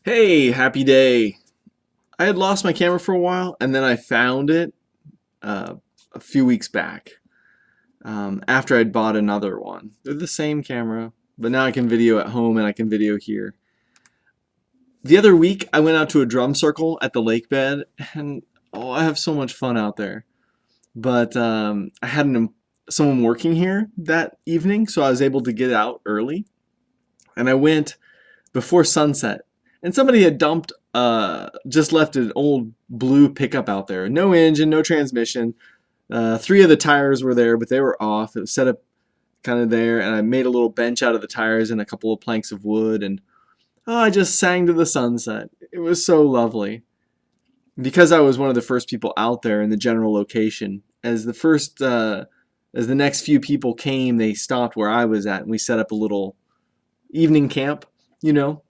Hey, happy day. I had lost my camera for a while and then I found it uh, a few weeks back after I'd bought another one. They're the same camera, but now I can video at home and I can video here. The other week I went out to a drum circle at the lake bed and I have so much fun out there. But I had someone working here that evening, so I was able to get out early and I went before sunset. And somebody had just left an old blue pickup out there. No engine, no transmission. Three of the tires were there, but they were off. It was set up kind of there, and I made a little bench out of the tires and a couple of planks of wood, and I just sang to the sunset. It was so lovely. Because I was one of the first people out there in the general location, as the next few people came, they stopped where I was at, and we set up a little evening camp, you know,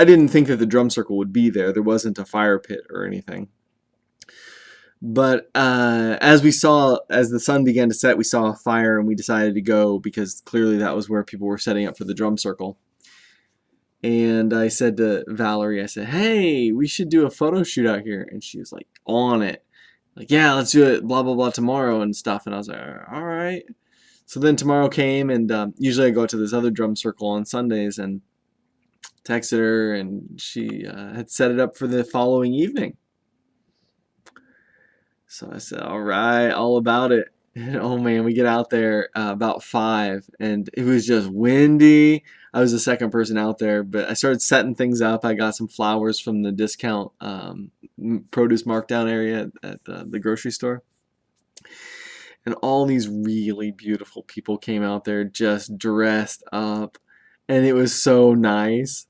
I didn't think that the drum circle would be there. There wasn't a fire pit or anything. But as the sun began to set, we saw a fire and we decided to go because clearly that was where people were setting up for the drum circle. And I said to Valerie, I said, hey, we should do a photo shoot out here. And she was like, on it. Like, yeah, let's do it, blah, blah, blah, tomorrow and stuff. And I was like, all right. So then tomorrow came, and usually I go to this other drum circle on Sundays, and texted her, and she had set it up for the following evening. So I said, all right, all about it. And oh man, we get out there about 5, and it was just windy. I was the second person out there, but I started setting things up. I got some flowers from the discount produce markdown area at the grocery store. And all these really beautiful people came out there just dressed up, and it was so nice.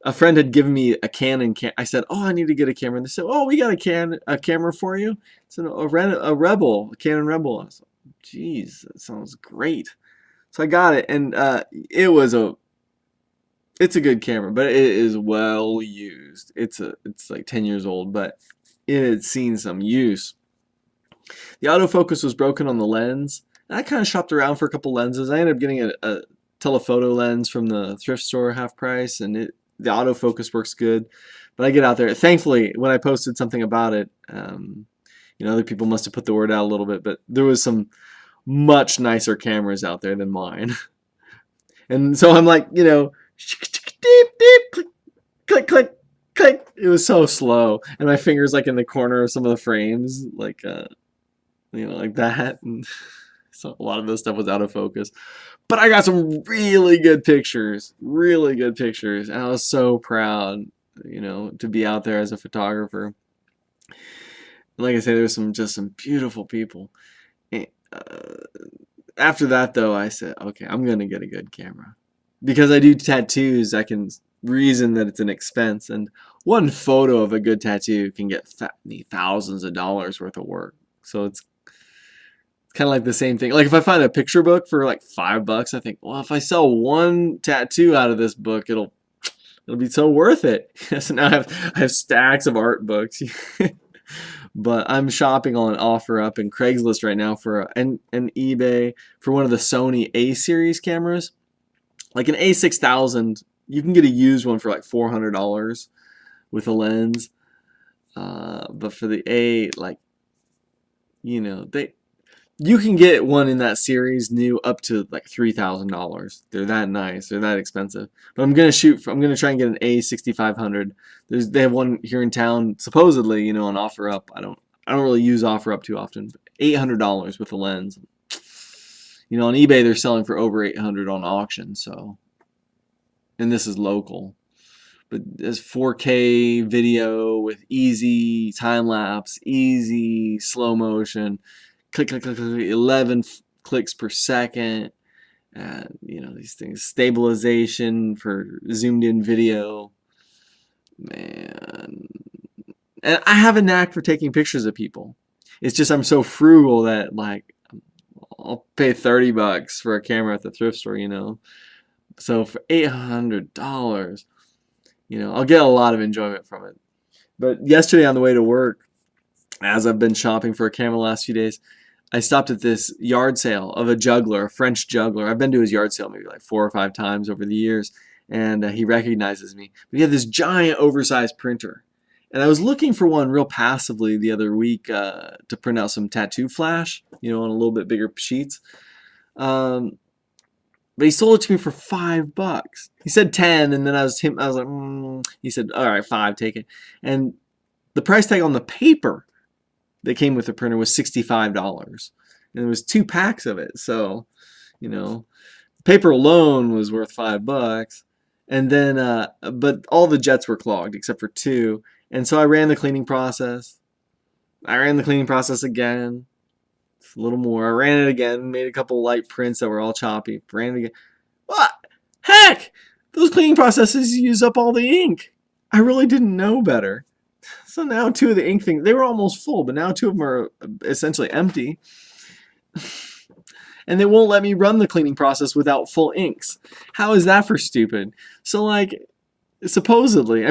A friend had given me a Canon I said, oh, I need to get a camera. And they said, oh, we got a camera for you. I said, a Rebel, a Canon Rebel. I was like, geez, that sounds great. So I got it, and it's a good camera, but it is well used. It's like 10 years old, but it had seen some use. The autofocus was broken on the lens. And I kind of shopped around for a couple lenses. I ended up getting a telephoto lens from the thrift store, half price, and the autofocus works good. But I get out there. Thankfully, when I posted something about it, other people must have put the word out a little bit, but there was some much nicer cameras out there than mine. And so I'm like, deep, deep, click, click, click, click. It was so slow. And my fingers like in the corner of some of the frames, like like that. And so a lot of this stuff was out of focus. But I got some really good pictures, really good pictures. And I was so proud, to be out there as a photographer. And like I said, there was just some beautiful people. And, after that, though, I said, okay, I'm going to get a good camera. Because I do tattoos, I can reason that it's an expense. And one photo of a good tattoo can get me thousands of dollars worth of work. So it's kind of like the same thing. Like if I find a picture book for like $5, I think, well, if I sell one tattoo out of this book, it'll be so worth it. So now I have stacks of art books. But I'm shopping on OfferUp and Craigslist right now and eBay for one of the Sony A series cameras. Like an A6000, you can get a used one for like $400 with a lens. But for the A, like, you can get one in that series new up to like $3,000. They're that nice. They're that expensive. But I'm gonna try and get an A6500. They have one here in town, supposedly, on OfferUp. I don't really use OfferUp too often. But $800 with a lens. On eBay they're selling for over $800 on auction. So, and this is local. But there's 4K video with easy time lapse, easy slow motion. Click, click, click, click, 11 clicks per second. These things, stabilization for zoomed in video. Man. And I have a knack for taking pictures of people. It's just I'm so frugal that like I'll pay $30 for a camera at the thrift store, So for $800, I'll get a lot of enjoyment from it. But yesterday on the way to work, as I've been shopping for a camera the last few days, I stopped at this yard sale of a juggler, a French juggler. I've been to his yard sale maybe like 4 or 5 times over the years. and he recognizes me. But he had this giant oversized printer. And I was looking for one real passively the other week to print out some tattoo flash, on a little bit bigger sheets. But he sold it to me for $5. He said 10, and then I was like, He said, all right, 5, take it. And the price tag on the paper that came with the printer was $65, and there was 2 packs of it. So, the paper alone was worth $5. And then, but all the jets were clogged except for 2. And so I ran the cleaning process. I ran the cleaning process again. A little more. I ran it again, made a couple light prints that were all choppy. Ran it again. What? Heck! Those cleaning processes use up all the ink. I really didn't know better. So now 2 of the ink things, they were almost full, but now 2 of them are essentially empty. And they won't let me run the cleaning process without full inks. How is that for stupid? So supposedly,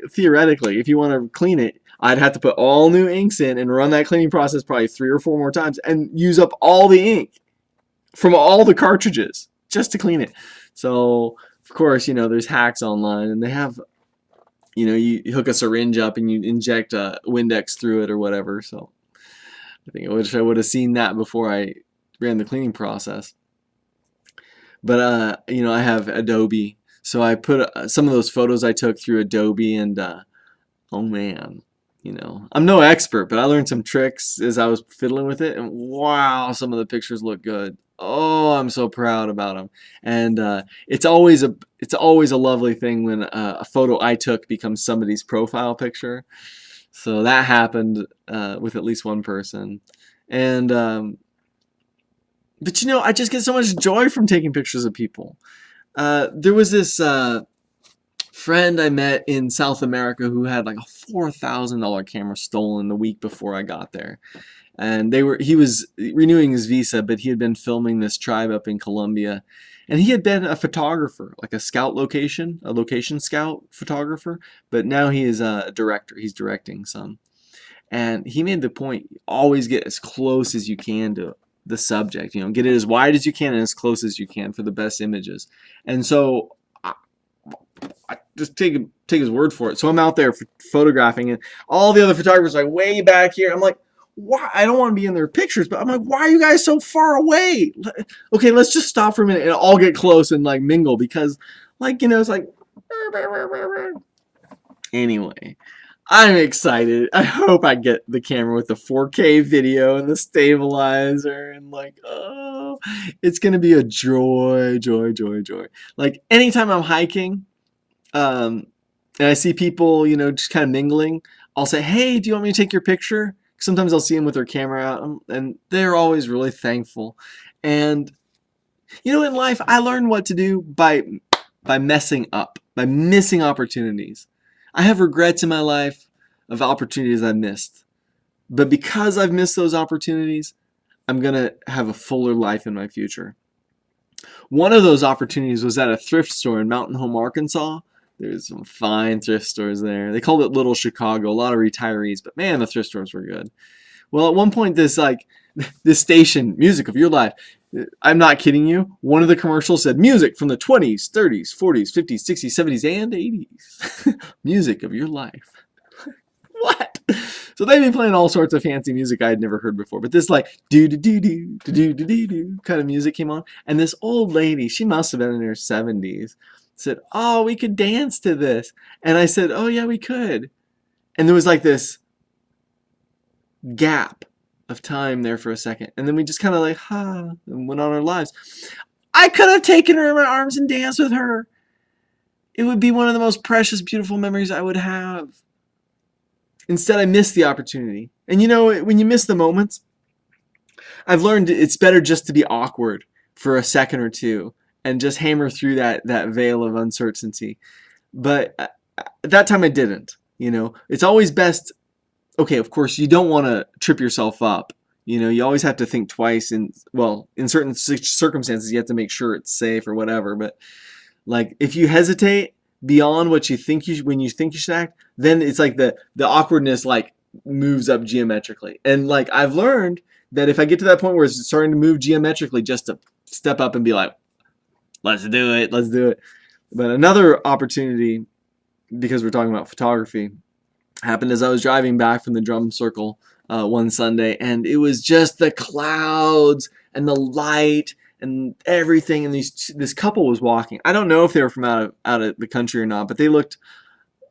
theoretically, if you want to clean it, I'd have to put all new inks in and run that cleaning process probably 3 or 4 more times and use up all the ink from all the cartridges just to clean it. So, of course, there's hacks online, and they have, you hook a syringe up and you inject a Windex through it or whatever. So I wish I would have seen that before I ran the cleaning process. But, I have Adobe. So I put some of those photos I took through Adobe, and oh man, I'm no expert, but I learned some tricks as I was fiddling with it, and wow, some of the pictures look good. Oh, I'm so proud about them. And it's always a lovely thing when a photo I took becomes somebody's profile picture. So that happened with at least one person. And but I just get so much joy from taking pictures of people. There was this friend I met in South America who had like a $4,000 camera stolen the week before I got there. And he was renewing his visa, but he had been filming this tribe up in Colombia. And he had been a photographer, like a location scout photographer. But now he is a director. He's directing some. And he made the point, always get as close as you can to the subject. Get it as wide as you can and as close as you can for the best images. And so I just take his word for it. So I'm out there photographing, and all the other photographers are like way back here. I'm like, why? I don't want to be in their pictures, but I'm like, why are you guys so far away? Okay, let's just stop for a minute and all get close and mingle, because it's like anyway. I'm excited. I hope I get the camera with the 4K video and the stabilizer, and it's gonna be a joy. Anytime I'm hiking, and I see people, just kind of mingling, I'll say, hey, do you want me to take your picture? Sometimes I'll see them with their camera out, and they're always really thankful. And in life, I learned what to do by messing up, by missing opportunities. I have regrets in my life of opportunities I've missed. But because I've missed those opportunities, I'm going to have a fuller life in my future. One of those opportunities was at a thrift store in Mountain Home, Arkansas. There's some fine thrift stores there. They called it Little Chicago, a lot of retirees, but man, the thrift stores were good. Well, at one point, this station, Music of Your Life, I'm not kidding you, one of the commercials said, music from the 20s, 30s, 40s, 50s, 60s, 70s, and 80s. Music of your life. What? So they've been playing all sorts of fancy music I had never heard before. But this do-do-do-do kind of music came on. And this old lady, she must have been in her 70s, said, oh, we could dance to this. And I said, oh, yeah, we could. And there was this gap of time there for a second, and then we just kind of and went on our lives. I could have taken her in my arms and danced with her. It would be one of the most precious, beautiful memories I would have. Instead, I missed the opportunity. And when you miss the moments, I've learned it's better just to be awkward for a second or two and just hammer through that veil of uncertainty. But at that time I didn't. It's always best. Okay, of course, you don't want to trip yourself up. You always have to think twice. In certain circumstances, you have to make sure it's safe or whatever. But if you hesitate beyond what you think when you think you should act, then it's the awkwardness moves up geometrically. And I've learned that if I get to that point where it's starting to move geometrically, just to step up and be like, let's do it. But another opportunity, because we're talking about photography, happened as I was driving back from the drum circle one Sunday, and it was just the clouds and the light and everything. And this couple was walking. I don't know if they were from out of the country or not, but they looked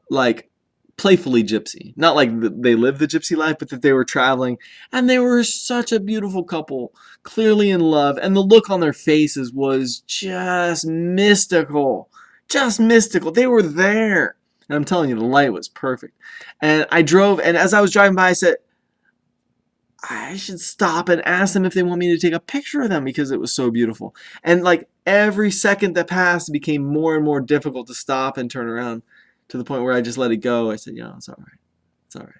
like playfully gypsy. Not like they lived the gypsy life, but that they were traveling. And they were such a beautiful couple, clearly in love. And the look on their faces was just mystical. Just mystical. They were there. And I'm telling you, the light was perfect. And I drove, and as I was driving by, I said, I should stop and ask them if they want me to take a picture of them because it was so beautiful. And like every second that passed, it became more and more difficult to stop and turn around, to the point where I just let it go. I said, it's all right. It's all right.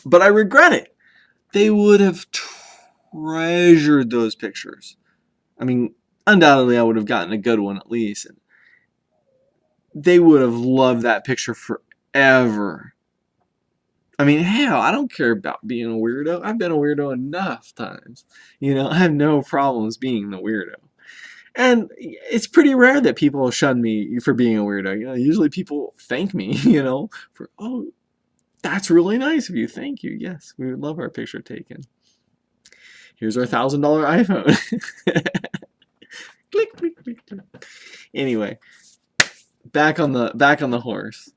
But I regret it. They would have treasured those pictures. I mean, undoubtedly I would have gotten a good one at least. And they would have loved that picture forever. I mean, hell, I don't care about being a weirdo. I've been a weirdo enough times. I have no problems being the weirdo. And it's pretty rare that people shun me for being a weirdo. Usually people thank me, for, oh, that's really nice of you. Thank you. Yes, we would love our picture taken. Here's our $1,000 iPhone. Click, click, click, click. Anyway, back on the horse.